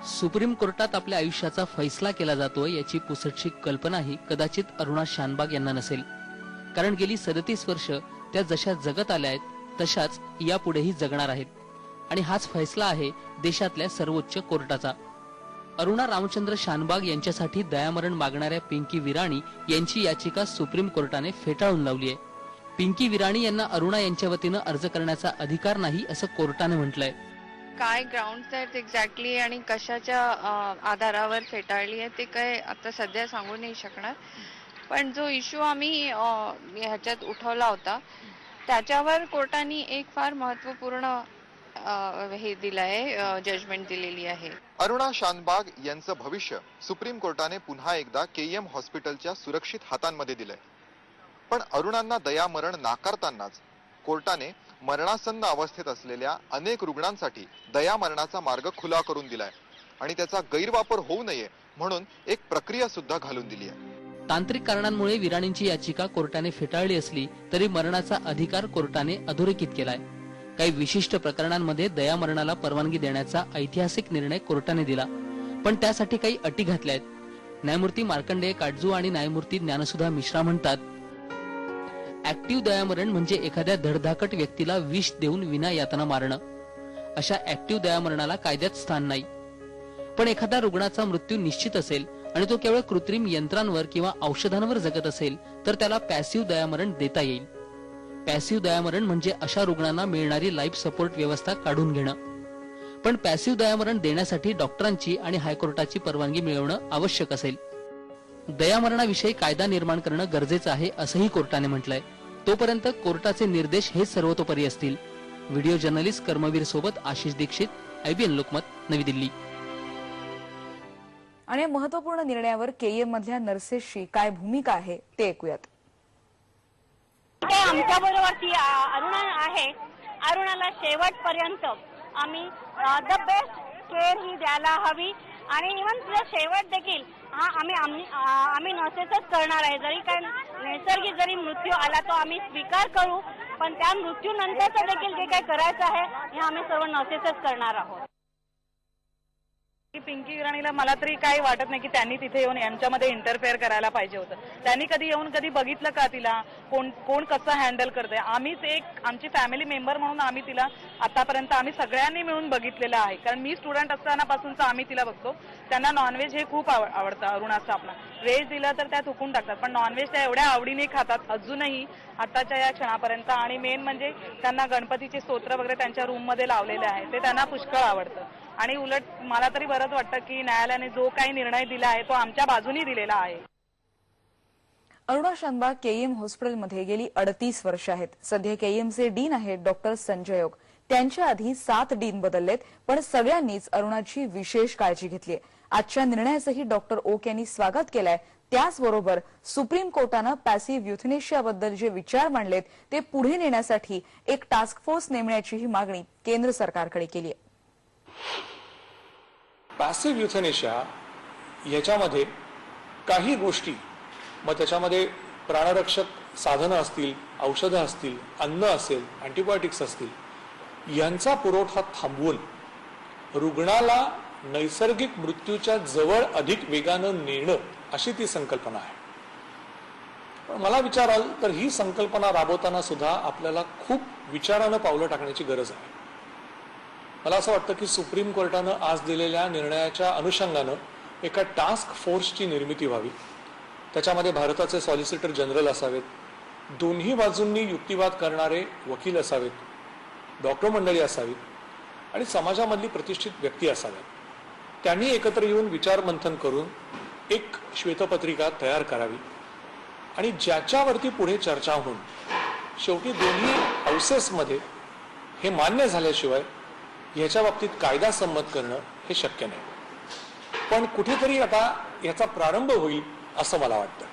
Supreme कोर्टात आपल्या आयुष्याचा फैसला केला जातोय याची पुसटशी कल्पनाही कदाचित अरुणा शानबाग यांना नसेल, कारण गेली 37 वर्ष त्या जशा जगत आल्या आहेत तशाच यापुढेही जगणार आहेत आणि हाच फैसला आहे देशातल्या सर्वोच्च कोर्टाचा। अरुणा रामचंद्र शानबाग यांच्यासाठी दयामरण मागणाऱ्या पिंकी विराणी यांची याचिका सुप्रीम कोर्टाने फेटाळून लावली आहे। पिंकी विराणी यांना अरुणा यांच्या वतीनं अर्ज करण्याचा अधिकार नाही असं कोर्टाने म्हटलंय। काय ग्राउंड्स आहेत एक्झॅक्टली आणि कशाच्या आधारावर फेटाळली आहे ते काय आता सध्या सांगू नाही शकणार, पण जो इश्यू आम्ही ह्याच्यात उठवला होता त्याच्यावर कोर्टाने एक फार महत्त्वपूर्ण हे दिलंय, जजमेंट दिलेली आहे। अरुणा शानबाग यांचं भविष्य सुप्रीम कोर्टाने पुन्हा एकदा केईएम हॉस्पिटलच्या सुरक्षित हातांमध्ये दिलंय, पण अरुणांना दयामरण नाकारतानाच कोर्टाने मरणासन्न अवस्थेत असलेल्या अनेक रुग्णांसाठी दयामरणाचा मार्ग खुला करून दिलाय आणि त्याचा गैरवापर होऊ नये म्हणून एक प्रक्रिया सुद्धा घालून दिली आहे। तांत्रिक कारणांमुळे विराणींची याचिका कोर्टाने फेटाळली असली तरी मरणाचा अधिकार कोर्टाने अधोरेखित केलाय। काही विशिष्ट प्रकरणांमध्ये दयामरणाला परवानगी देण्याचा ऐतिहासिक निर्णय कोर्टाने दिला, पण त्यासाठी काही अटी घातल्या आहेत। न्यायमूर्ती मार्कंडेय काटजू आणि न्यायमूर्ती ज्ञानसुधा मिश्रा म्हणतात, ऍक्टिव्ह दयामरण म्हणजे एखाद्या धडधाकट व्यक्तीला विष देऊन विना यातना मारणं। अशा ऍक्टिव्ह दयामरणाला कायद्यात स्थान नाही, पण एखाद्या रुग्णाचा मृत्यू निश्चित असेल आणि तो केवळ कृत्रिम यंत्रांवर किंवा औषधांवर जगत असेल तर त्याला पॅसिव्ह दयामरण देता येईल। पॅसिव्ह दयामरण म्हणजे अशा रुग्णांना मिळणारी लाईफ सपोर्ट व्यवस्था काढून घेणं, पण पॅसिव्ह दयामरण देण्यासाठी डॉक्टरांची आणि हायकोर्टाची परवानगी मिळवणं आवश्यक असेल। दयामरणाविषयी कायदा निर्माण करणं गरजेचं आहे असंही कोर्टाने म्हटलंय। तोपर्यंत कोर्टाचे निर्देश हे सर्वतोपरी असतील। व्हिडिओ जर्नलिस्ट कर्मवीर सोबत आशिष दीक्षित, IBN लोकमत, नवी दिल्ली। आणि या महत्त्वपूर्ण निर्णयावर केईएम मधल्या नर्सेसची काय भूमिका आहे ते ऐकूयात। आमच्या बरोबर ती अरुणा आहे। अरुणाला शेवटपर्यंत आम्ही द बेस्ट केअर ही द्यायला हवी आणि इव्हन तुझा शेवट देखील आम्ही नर्सेसच करणार आहे। जरी काय नैसर्गिक जरी मृत्यू आला तो आम्ही स्वीकार करू, पण त्या मृत्यूनंतरचं देखील जे काही करायचं आहे हे आम्ही सर्व नर्सेसच करणार आहोत। पिंकी विराणीला मला तरी काही वाटत नाही की त्यांनी तिथे येऊन यांच्यामध्ये इंटरफेअर करायला पाहिजे होतं। त्यांनी कधी येऊन कधी बघितलं का तिला कोण कसं हँडल करतंय? आम्हीच एक आमची फॅमिली मेंबर म्हणून आम्ही तिला आतापर्यंत आम्ही सगळ्यांनी मिळून बघितलेलं आहे, कारण मी स्टुडंट असतानापासूनच आम्ही तिला बघतो। त्यांना नॉनव्हेज हे खूप आवडतं अरुणाचं। आपला व्हेज दिलं तर त्या थुकून टाकतात, पण नॉनव्हेज त्या एवढ्या आवडीने खातात अजूनही आताच्या या क्षणापर्यंत। आणि मेन म्हणजे त्यांना गणपतीचे स्तोत्र वगैरे त्यांच्या रूम मध्ये लावलेले आहे, ते त्यांना पुष्कळ आवडतं। आणि उलट मला तरी बरंच वाटतं की न्यायालयाने जो काही निर्णय दिला आहे तो आमच्या बाजूनी दिलेला आहे। अरुणा शानबाग केईएम हॉस्पिटलमध्ये गेली 38 वर्ष आहेत। सध्या केईएमचे डीन आहेत डॉक्टर संजय ओक। त्यांच्या आधी 7 डीन बदललेत, पण सगळ्यांनीच अरुणाची विशेष काळजी घेतली। आजच्या निर्णयाचंही डॉक्टर ओक यांनी स्वागत केलंय। त्याचबरोबर सुप्रीम कोर्टानं पॅसिव्ह युथनेशियाबद्दल जे विचार मांडलेत ते पुढे नेण्यासाठी एक टास्क फोर्स नेमण्याचीही मागणी केंद्र सरकारकडे केली आहे। पॅसिव्ह युथनेशिया याच्यामध्ये काही गोष्टी, मग त्याच्यामध्ये प्राणरक्षक साधनं असतील, औषधं असतील, अन्न असेल, अँटीबायोटिक्स असतील, यांचा पुरवठा थांबवून रुग्णाला नैसर्गिक मृत्यूच्या जवळ अधिक वेगानं नेणं अशी ती संकल्पना आहे। पण मला विचाराल तर ही संकल्पना राबवताना सुद्धा आपल्याला खूप विचारानं पावलं टाकण्याची गरज आहे। मला असं वाटतं की सुप्रीम कोर्टानं आज दिलेल्या निर्णयाच्या अनुषंगानं एका टास्क फोर्सची निर्मिती व्हावी। त्याच्यामध्ये भारताचे सॉलिसिटर जनरल असावेत, दोन्ही बाजूंनी युक्तिवाद करणारे वकील असावेत, डॉक्टर मंडळी असावीत आणि समाजामधली प्रतिष्ठित व्यक्ती असाव्यात। त्यांनी एकत्र येऊन विचार मंथन करून एक श्वेतपत्रिका तयार करावी आणि ज्याच्यावरती पुढे चर्चा होऊन शेवटी दोन्ही हाऊसेसमध्ये हे मान्य झाल्याशिवाय याच्या बाबतीत कायदा संमत करणं हे शक्य नाही। पण कुठेतरी आता याचा प्रारंभ होईल असं मला वाटतं।